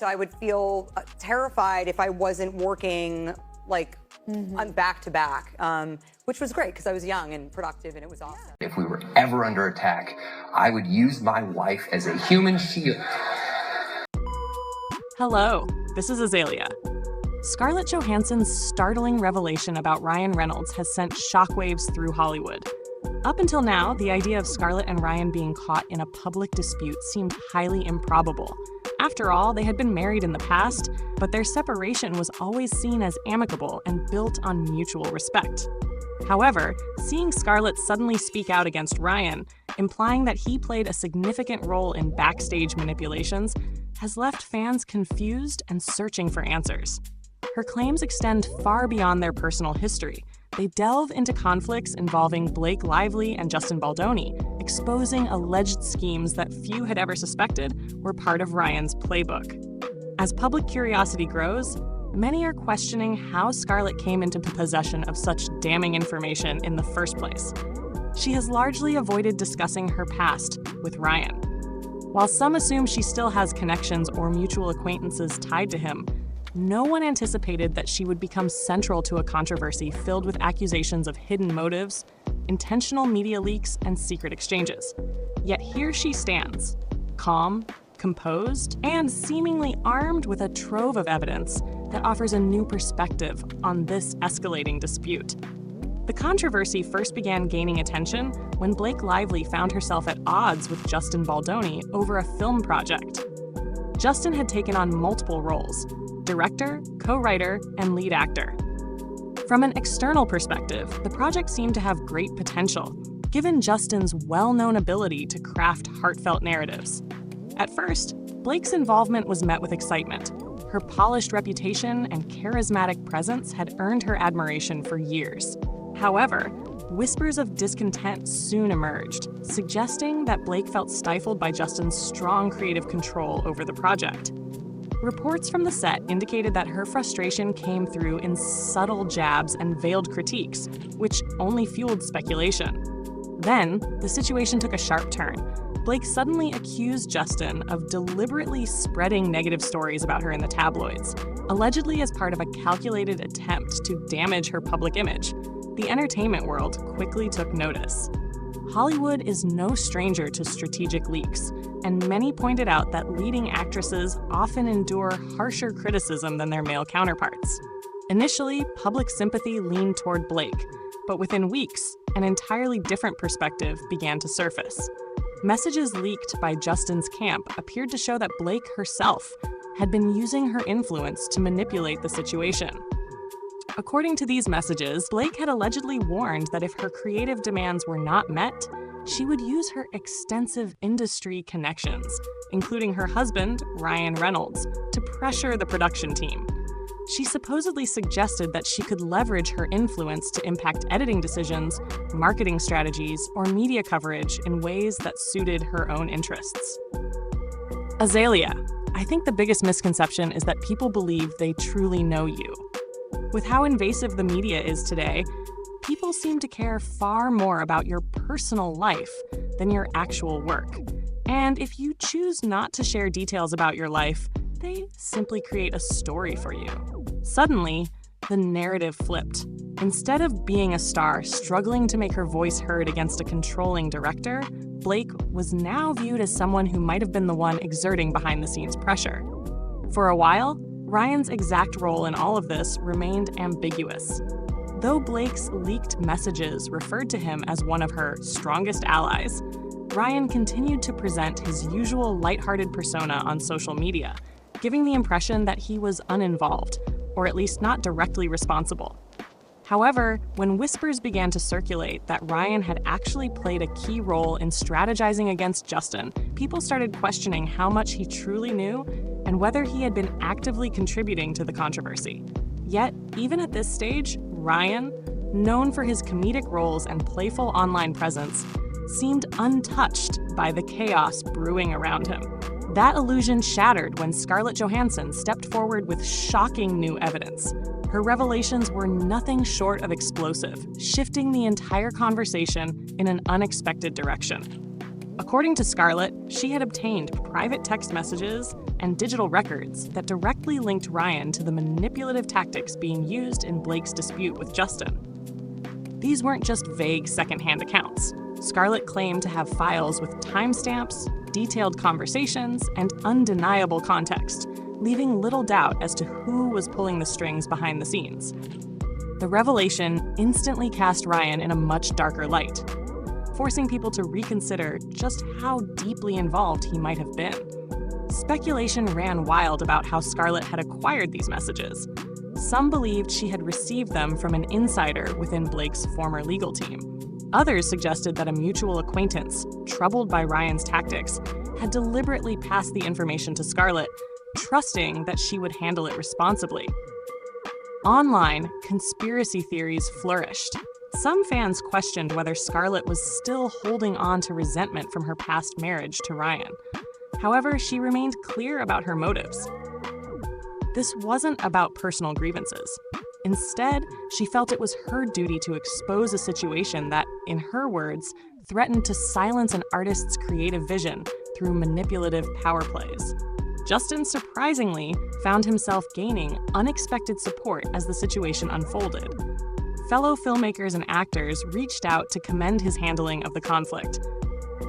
So I would feel terrified if I wasn't working like back to back, which was great because I was young and productive and it was awesome. If we were ever under attack, I would use my wife as a human shield. Hello, this is Azalea. Scarlett Johansson's startling revelation about Ryan Reynolds has sent shockwaves through Hollywood. Up until now, the idea of Scarlett and Ryan being caught in a public dispute seemed highly improbable. After all, they had been married in the past, but their separation was always seen as amicable and built on mutual respect. However, seeing Scarlett suddenly speak out against Ryan, implying that he played a significant role in backstage manipulations, has left fans confused and searching for answers. Her claims extend far beyond their personal history. They delve into conflicts involving Blake Lively and Justin Baldoni, exposing alleged schemes that few had ever suspected were part of Ryan's playbook. As public curiosity grows, many are questioning how Scarlett came into possession of such damning information in the first place. She has largely avoided discussing her past with Ryan. While some assume she still has connections or mutual acquaintances tied to him, no one anticipated that she would become central to a controversy filled with accusations of hidden motives, intentional media leaks, and secret exchanges. Yet here she stands, calm, composed, and seemingly armed with a trove of evidence that offers a new perspective on this escalating dispute. The controversy first began gaining attention when Blake Lively found herself at odds with Justin Baldoni over a film project. Justin had taken on multiple roles: director, co-writer, and lead actor. From an external perspective, the project seemed to have great potential, given Justin's well-known ability to craft heartfelt narratives. At first, Blake's involvement was met with excitement. Her polished reputation and charismatic presence had earned her admiration for years. However, whispers of discontent soon emerged, suggesting that Blake felt stifled by Justin's strong creative control over the project. Reports from the set indicated that her frustration came through in subtle jabs and veiled critiques, which only fueled speculation. Then, the situation took a sharp turn. Blake suddenly accused Justin of deliberately spreading negative stories about her in the tabloids, allegedly as part of a calculated attempt to damage her public image. The entertainment world quickly took notice. Hollywood is no stranger to strategic leaks, and many pointed out that leading actresses often endure harsher criticism than their male counterparts. Initially, public sympathy leaned toward Blake, but within weeks, an entirely different perspective began to surface. Messages leaked by Justin's camp appeared to show that Blake herself had been using her influence to manipulate the situation. According to these messages, Blake had allegedly warned that if her creative demands were not met, she would use her extensive industry connections, including her husband, Ryan Reynolds, to pressure the production team. She supposedly suggested that she could leverage her influence to impact editing decisions, marketing strategies, or media coverage in ways that suited her own interests. Azalea, I think the biggest misconception is that people believe they truly know you. With how invasive the media is today, people seem to care far more about your personal life than your actual work. And if you choose not to share details about your life, they simply create a story for you. Suddenly, the narrative flipped. Instead of being a star struggling to make her voice heard against a controlling director, Blake was now viewed as someone who might have been the one exerting behind-the-scenes pressure. For a while, Ryan's exact role in all of this remained ambiguous. Though Blake's leaked messages referred to him as one of her strongest allies, Ryan continued to present his usual lighthearted persona on social media, giving the impression that he was uninvolved, or at least not directly responsible. However, when whispers began to circulate that Ryan had actually played a key role in strategizing against Justin, people started questioning how much he truly knew and whether he had been actively contributing to the controversy. Yet, even at this stage, Ryan, known for his comedic roles and playful online presence, seemed untouched by the chaos brewing around him. That illusion shattered when Scarlett Johansson stepped forward with shocking new evidence. Her revelations were nothing short of explosive, shifting the entire conversation in an unexpected direction. According to Scarlett, she had obtained private text messages and digital records that directly linked Ryan to the manipulative tactics being used in Blake's dispute with Justin. These weren't just vague secondhand accounts. Scarlett claimed to have files with timestamps, detailed conversations, and undeniable context, leaving little doubt as to who was pulling the strings behind the scenes. The revelation instantly cast Ryan in a much darker light, forcing people to reconsider just how deeply involved he might have been. Speculation ran wild about how Scarlett had acquired these messages. Some believed she had received them from an insider within Blake's former legal team. Others suggested that a mutual acquaintance, troubled by Ryan's tactics, had deliberately passed the information to Scarlett, trusting that she would handle it responsibly. Online, conspiracy theories flourished. Some fans questioned whether Scarlett was still holding on to resentment from her past marriage to Ryan. However, she remained clear about her motives. This wasn't about personal grievances. Instead, she felt it was her duty to expose a situation that, in her words, threatened to silence an artist's creative vision through manipulative power plays. Justin surprisingly found himself gaining unexpected support as the situation unfolded. Fellow filmmakers and actors reached out to commend his handling of the conflict.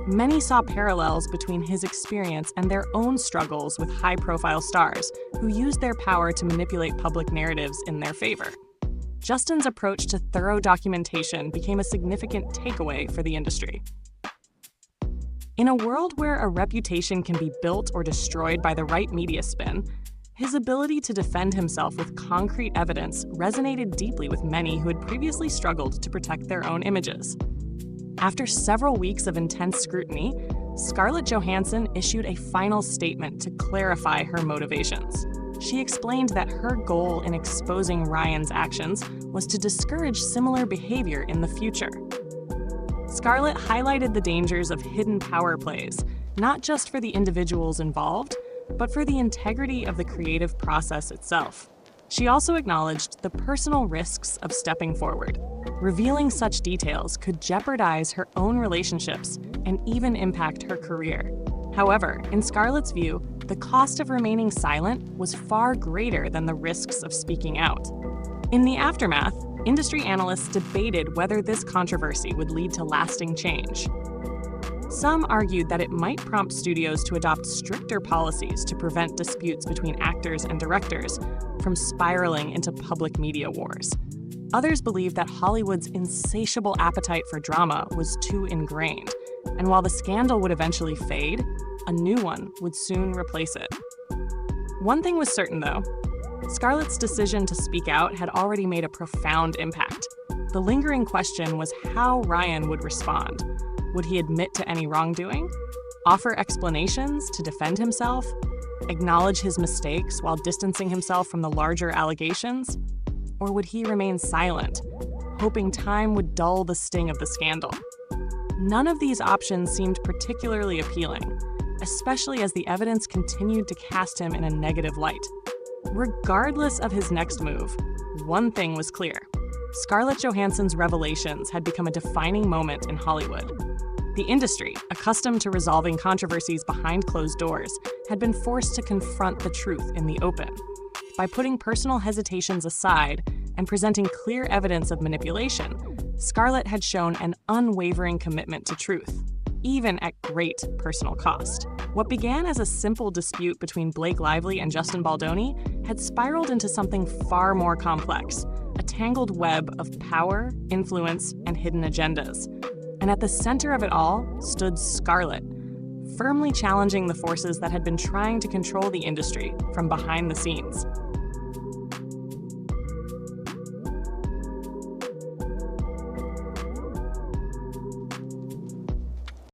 Many saw parallels between his experience and their own struggles with high-profile stars who used their power to manipulate public narratives in their favor. Justin's approach to thorough documentation became a significant takeaway for the industry. In a world where a reputation can be built or destroyed by the right media spin, his ability to defend himself with concrete evidence resonated deeply with many who had previously struggled to protect their own images. After several weeks of intense scrutiny, Scarlett Johansson issued a final statement to clarify her motivations. She explained that her goal in exposing Ryan's actions was to discourage similar behavior in the future. Scarlett highlighted the dangers of hidden power plays, not just for the individuals involved, but for the integrity of the creative process itself. She also acknowledged the personal risks of stepping forward. Revealing such details could jeopardize her own relationships and even impact her career. However, in Scarlett's view, the cost of remaining silent was far greater than the risks of speaking out. In the aftermath, industry analysts debated whether this controversy would lead to lasting change. Some argued that it might prompt studios to adopt stricter policies to prevent disputes between actors and directors from spiraling into public media wars. Others believed that Hollywood's insatiable appetite for drama was too ingrained, and while the scandal would eventually fade, a new one would soon replace it. One thing was certain, though. Scarlett's decision to speak out had already made a profound impact. The lingering question was how Ryan would respond. Would he admit to any wrongdoing? Offer explanations to defend himself? Acknowledge his mistakes while distancing himself from the larger allegations? Or would he remain silent, hoping time would dull the sting of the scandal? None of these options seemed particularly appealing, especially as the evidence continued to cast him in a negative light. Regardless of his next move, one thing was clear. Scarlett Johansson's revelations had become a defining moment in Hollywood. The industry, accustomed to resolving controversies behind closed doors, had been forced to confront the truth in the open. By putting personal hesitations aside and presenting clear evidence of manipulation, Scarlett had shown an unwavering commitment to truth, even at great personal cost. What began as a simple dispute between Blake Lively and Justin Baldoni had spiraled into something far more complex, a tangled web of power, influence, and hidden agendas. And at the center of it all stood Scarlett, firmly challenging the forces that had been trying to control the industry from behind the scenes.